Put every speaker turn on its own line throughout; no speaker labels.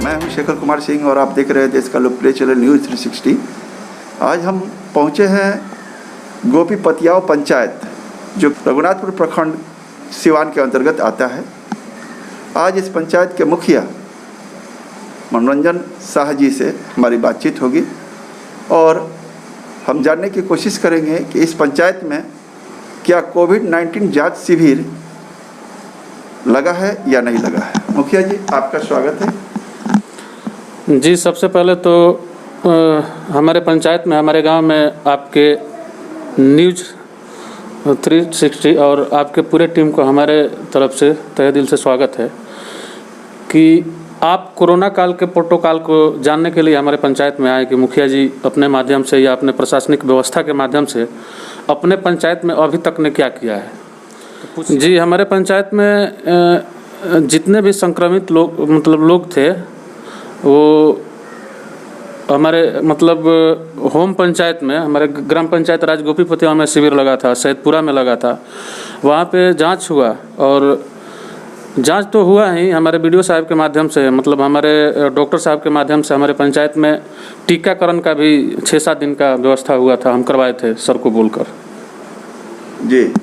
मैं हूं शेखर कुमार सिंह और आप देख रहे हैं देश का लोकप्रिय चैनल न्यूज़ 360। आज हम पहुंचे हैं गोपी पतियाव पंचायत, जो रघुनाथपुर प्रखंड सिवान के अंतर्गत आता है। आज इस पंचायत के मुखिया मनोरंजन शाह जी से हमारी बातचीत होगी और हम जानने की कोशिश करेंगे कि इस पंचायत में क्या कोविड-19 जांच शिविर लगा है या नहीं लगा है। मुखिया जी, आपका स्वागत है।
जी, सबसे पहले तो हमारे पंचायत में, हमारे गांव में आपके न्यूज़ 360 और आपके पूरे टीम को हमारे तरफ से तहे दिल से स्वागत है कि आप कोरोना काल के प्रोटोकॉल को जानने के लिए हमारे पंचायत में आए कि मुखिया जी अपने माध्यम से या अपने प्रशासनिक व्यवस्था के माध्यम से अपने पंचायत में अभी तक ने क्या किया है। जी, हमारे पंचायत में जितने भी संक्रमित लोग थे वो हमारे होम पंचायत में, हमारे ग्राम पंचायत राज गोपी पतियाव में शिविर लगा था, सैदपुरा में लगा था। वहाँ पे जांच हुआ और जांच तो हुआ ही हमारे बीडीओ साहब के माध्यम से, हमारे डॉक्टर साहब के माध्यम से। हमारे पंचायत में टीकाकरण का भी 6-7 दिन का व्यवस्था हुआ था, हम करवाए थे सर को बोलकर।
जी,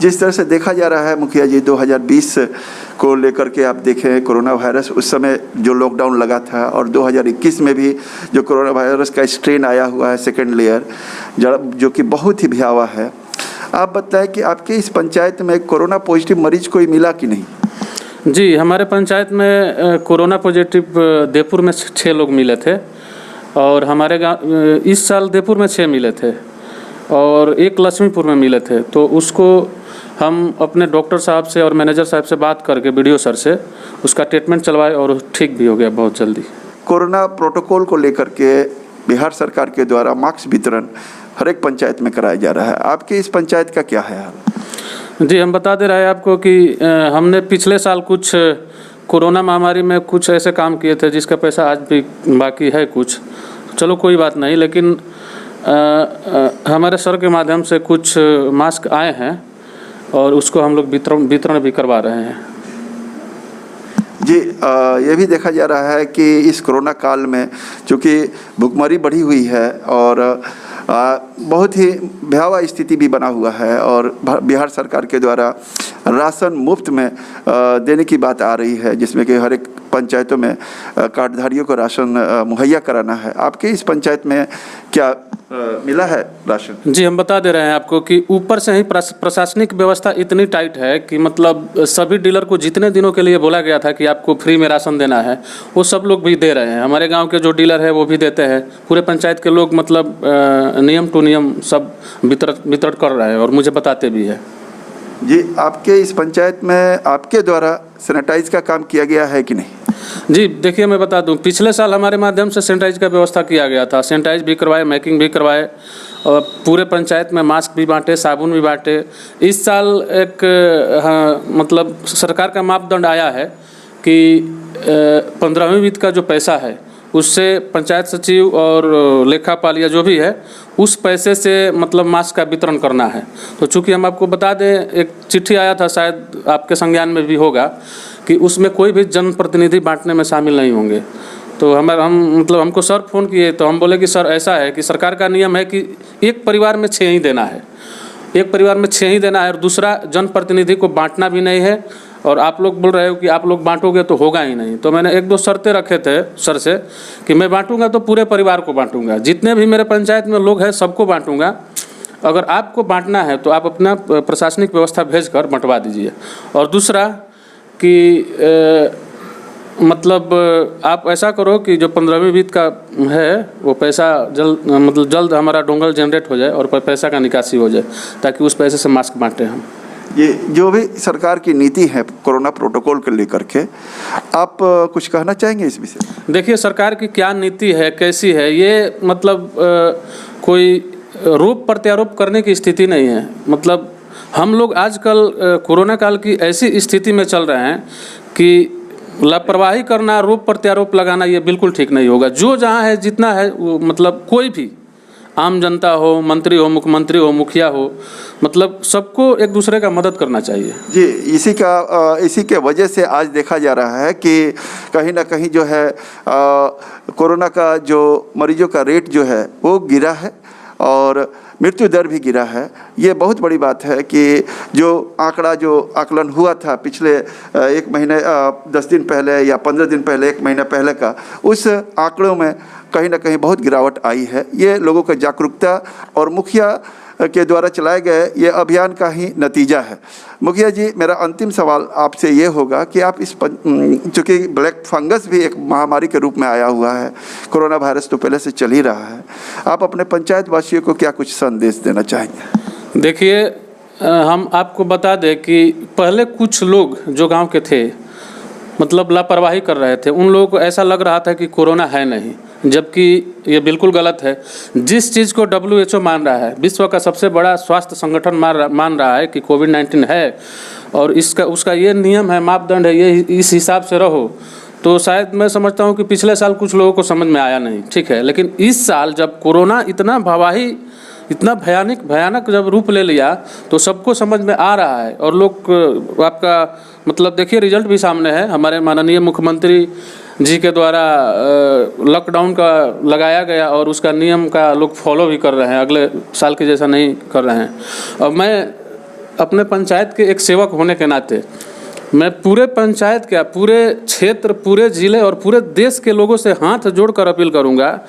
जिस तरह से देखा जा रहा है मुखिया जी, 2020 को लेकर के आप देखें कोरोना वायरस, उस समय जो लॉकडाउन लगा था, और 2021 में भी जो कोरोना वायरस का स्ट्रेन आया हुआ है, सेकेंड लेयर, जो कि बहुत ही भयावह है। आप बताएं कि आपके इस पंचायत में कोरोना पॉजिटिव मरीज कोई मिला कि नहीं।
जी, हमारे पंचायत में कोरोना पॉजिटिव देवपुर में 6 लोग मिले थे और हमारे गाँव इस साल देवपुर में 6 मिले थे और 1 लक्ष्मीपुर में मिले थे। तो उसको हम अपने डॉक्टर साहब से और मैनेजर साहब से बात करके बीडीओ सर से उसका ट्रीटमेंट चलवाए और ठीक भी हो गया बहुत जल्दी।
कोरोना प्रोटोकॉल को लेकर के बिहार सरकार के द्वारा मास्क वितरण हर एक पंचायत में कराया जा रहा है। आपके इस पंचायत का क्या है हाल।
जी, हम बता दे रहे हैं आपको कि हमने पिछले साल कुछ कोरोना महामारी में कुछ ऐसे काम किए थे जिसका पैसा आज भी बाकी है कुछ, चलो कोई बात नहीं, लेकिन हमारे सर के माध्यम से कुछ मास्क आए हैं और उसको हम लोग वितरण भी करवा रहे हैं।
जी, ये भी देखा जा रहा है कि इस कोरोना काल में चूँकि भुखमरी बढ़ी हुई है और बहुत ही भयावह स्थिति भी बना हुआ है और बिहार सरकार के द्वारा राशन मुफ्त में देने की बात आ रही है, जिसमें कि हर एक पंचायतों में कार्डधारियों को राशन मुहैया कराना है। आपके इस पंचायत में क्या मिला है राशन।
जी, हम बता दे रहे हैं आपको कि ऊपर से ही प्रशासनिक व्यवस्था इतनी टाइट है कि सभी डीलर को जितने दिनों के लिए बोला गया था कि आपको फ्री में राशन देना है, वो सब लोग भी दे रहे हैं। हमारे गांव के जो डीलर है वो भी देते हैं। पूरे पंचायत के लोग नियम टू नियम सब वितरण कर रहे हैं और मुझे बताते भी है।
जी, आपके इस पंचायत में आपके द्वारा सैनिटाइज का काम किया गया है कि नहीं।
जी, देखिए मैं बता दूं, पिछले साल हमारे माध्यम से सैनिटाइज का व्यवस्था किया गया था। सैनिटाइज भी करवाए, मैकिंग भी करवाए और पूरे पंचायत में मास्क भी बांटे, साबुन भी बांटे। इस साल एक सरकार का मापदंड आया है कि 15वीं वित्त का जो पैसा है उससे पंचायत सचिव और लेखापाल या जो भी है उस पैसे से मास्क का वितरण करना है। तो चूँकि हम आपको बता दें, एक चिट्ठी आया था, शायद आपके संज्ञान में भी होगा, कि उसमें कोई भी जनप्रतिनिधि बांटने में शामिल नहीं होंगे। तो हमको सर फ़ोन किए तो हम बोले कि सर ऐसा है कि सरकार का नियम है कि एक परिवार में 6 ही देना है, एक परिवार में 6 ही देना है और दूसरा जनप्रतिनिधि को बांटना भी नहीं है। और आप लोग बोल रहे हो कि आप लोग बांटोगे तो होगा ही नहीं। तो मैंने 1-2 शर्तें रखे थे सर से कि मैं बांटूंगा तो पूरे परिवार को बांटूंगा, जितने भी मेरे पंचायत में लोग हैं सबको बांटूंगा। अगर आपको बांटना है तो आप अपना प्रशासनिक व्यवस्था भेजकर बंटवा दीजिए। और दूसरा कि आप ऐसा करो कि जो 15वीं वित्त का है वो पैसा जल्द हमारा डोंगल जनरेट हो जाए और पैसा का निकासी हो जाए, ताकि उस पैसे से मास्क बांटें हम।
ये जो भी सरकार की नीति है कोरोना प्रोटोकॉल को लेकर के, आप कुछ कहना चाहेंगे इस विषय।
देखिए, सरकार की क्या नीति है, कैसी है, ये कोई रोप प्रत्यारोप करने की स्थिति नहीं है। हम लोग आजकल कोरोना काल की ऐसी स्थिति में चल रहे हैं कि लापरवाही करना, रोप प्रत्यारोप लगाना ये बिल्कुल ठीक नहीं होगा। जो जहाँ है जितना है वो कोई भी आम जनता हो, मंत्री हो, मुख्यमंत्री हो, मुखिया हो, मतलब सबको एक दूसरे का मदद करना चाहिए।
जी, इसी के वजह से आज देखा जा रहा है कि कहीं ना कहीं जो है कोरोना का जो मरीजों का रेट जो है वो गिरा है और मृत्यु दर भी गिरा है। ये बहुत बड़ी बात है कि जो आकलन हुआ था पिछले 1 महीने 10 दिन पहले या 15 दिन पहले, 1 महीना पहले का, उस आंकड़ों में कहीं ना कहीं बहुत गिरावट आई है। ये लोगों का जागरूकता और मुखिया के द्वारा चलाए गए ये अभियान का ही नतीजा है। मुखिया जी, मेरा अंतिम सवाल आपसे ये होगा कि आप चूँकि ब्लैक फंगस भी एक महामारी के रूप में आया हुआ है, कोरोना वायरस तो पहले से चल ही रहा है, आप अपने पंचायत वासियों को क्या कुछ संदेश देना चाहेंगे?
देखिए, हम आपको बता दें कि पहले कुछ लोग जो गांव के थे मतलब लापरवाही कर रहे थे, उन लोगों को ऐसा लग रहा था कि कोरोना है नहीं, जबकि ये बिल्कुल गलत है। जिस चीज़ को WHO मान रहा है, विश्व का सबसे बड़ा स्वास्थ्य संगठन मान रहा है कि कोविड-19 है और उसका ये नियम है, मापदंड है, ये इस हिसाब से रहो, तो शायद मैं समझता हूँ कि पिछले साल कुछ लोगों को समझ में आया नहीं, ठीक है। लेकिन इस साल जब कोरोना इतना भयानक जब रूप ले लिया तो सबको समझ में आ रहा है और लोग आपका मतलब देखिए रिजल्ट भी सामने है। हमारे माननीय मुख्यमंत्री जी के द्वारा लॉकडाउन का लगाया गया और उसका नियम का लोग फॉलो भी कर रहे हैं, अगले साल के जैसा नहीं कर रहे हैं। और मैं अपने पंचायत के एक सेवक होने के नाते मैं पूरे पंचायत का, पूरे क्षेत्र, पूरे ज़िले और पूरे देश के लोगों से हाथ जोड़कर अपील करूंगा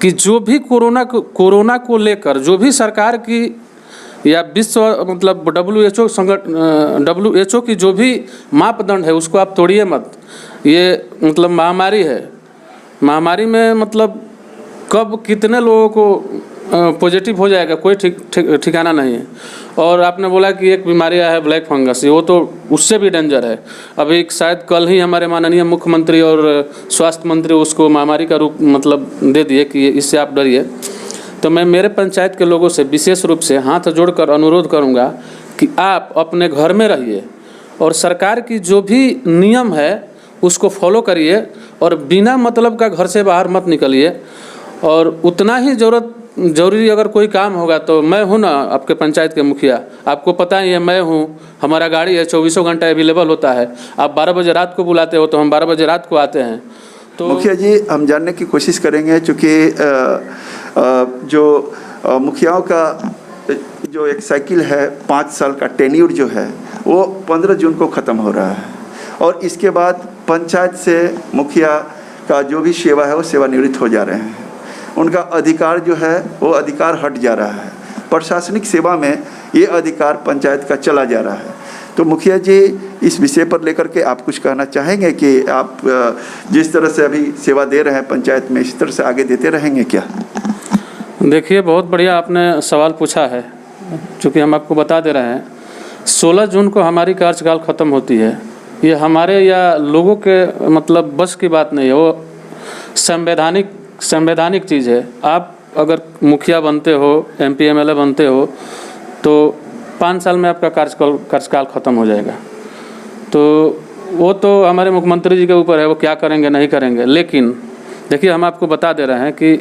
कि जो भी कोरोना को लेकर जो भी सरकार की या विश्व मतलब WHO की जो भी मापदंड है उसको आप तोड़िए मत। ये मतलब महामारी है, महामारी में मतलब कब कितने लोगों को पॉजिटिव हो जाएगा कोई ठिकाना नहीं है। और आपने बोला कि एक बीमारी आया है ब्लैक फंगस, वो तो उससे भी डेंजर है। अभी शायद कल ही हमारे माननीय मुख्यमंत्री और स्वास्थ्य मंत्री उसको महामारी का रूप मतलब दे दिए कि इससे आप डरिए। तो मैं मेरे पंचायत के लोगों से विशेष रूप से हाथ जोड़कर अनुरोध करूंगा कि आप अपने घर में रहिए और सरकार की जो भी नियम है उसको फॉलो करिए और बिना मतलब का घर से बाहर मत निकलिए। और उतना ही ज़रूरी अगर कोई काम होगा तो मैं हूँ ना आपके पंचायत के मुखिया, आपको पता ही है मैं हूँ, हमारा गाड़ी है 24 घंटा अवेलेबल होता है। आप 12 बजे रात को बुलाते हो तो हम 12 बजे रात को आते हैं। तो
मुखिया जी, हम जानने की कोशिश करेंगे चूँकि जो मुखियाओं का जो एक साइकिल है 5 साल का टेन्यूर जो है वो 15 जून को ख़त्म हो रहा है और इसके बाद पंचायत से मुखिया का जो भी सेवा है वो सेवानिवृत्त हो जा रहे हैं। उनका अधिकार जो है वो अधिकार हट जा रहा है, प्रशासनिक सेवा में ये अधिकार पंचायत का चला जा रहा है। तो मुखिया जी, इस विषय पर लेकर के आप कुछ कहना चाहेंगे कि आप जिस तरह से अभी सेवा दे रहे हैं पंचायत में, इस तरह से आगे देते रहेंगे क्या?
देखिए, बहुत बढ़िया आपने सवाल पूछा है। चूँकि हम आपको बता दे रहे हैं 16 जून को हमारी कार्यकाल ख़त्म होती है। ये हमारे या लोगों के मतलब बस की बात नहीं है, वो संवैधानिक चीज़ है। आप अगर मुखिया बनते हो, MP MLA बनते हो तो 5 साल में आपका कार्यकाल ख़त्म हो जाएगा। तो वो तो हमारे मुख्यमंत्री जी के ऊपर है, वो क्या करेंगे नहीं करेंगे। लेकिन देखिए, हम आपको बता दे रहे हैं कि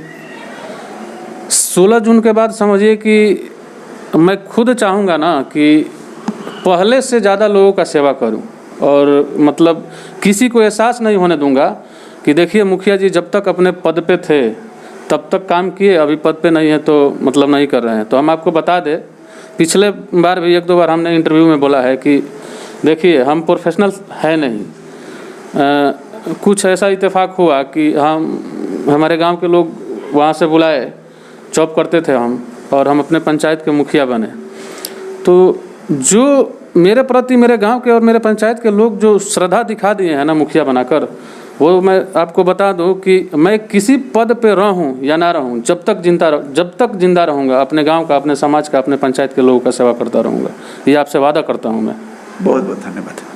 16 जून के बाद समझिए कि मैं खुद चाहूँगा ना कि पहले से ज़्यादा लोगों का सेवा करूँ और मतलब किसी को एहसास नहीं होने दूंगा कि देखिए मुखिया जी जब तक अपने पद पे थे तब तक काम किए, अभी पद पे नहीं है तो मतलब नहीं कर रहे हैं। तो हम आपको बता दें, पिछले बार भी 1-2 बार हमने इंटरव्यू में बोला है कि देखिए हम प्रोफेशनल है नहीं। कुछ ऐसा इत्तेफाक हुआ कि हमारे गांव के लोग वहाँ से बुलाए, जॉब करते थे हम, और हम अपने पंचायत के मुखिया बने। तो जो मेरे प्रति मेरे गांव के और मेरे पंचायत के लोग जो श्रद्धा दिखा दिए हैं ना मुखिया बनाकर, वो मैं आपको बता दूं कि मैं किसी पद पे रहूं या ना रहूं, जब तक जिंदा रहूंगा अपने गांव का, अपने समाज का, अपने पंचायत के लोगों का सेवा करता रहूंगा। ये आपसे वादा करता हूं मैं।
बहुत बहुत धन्यवाद।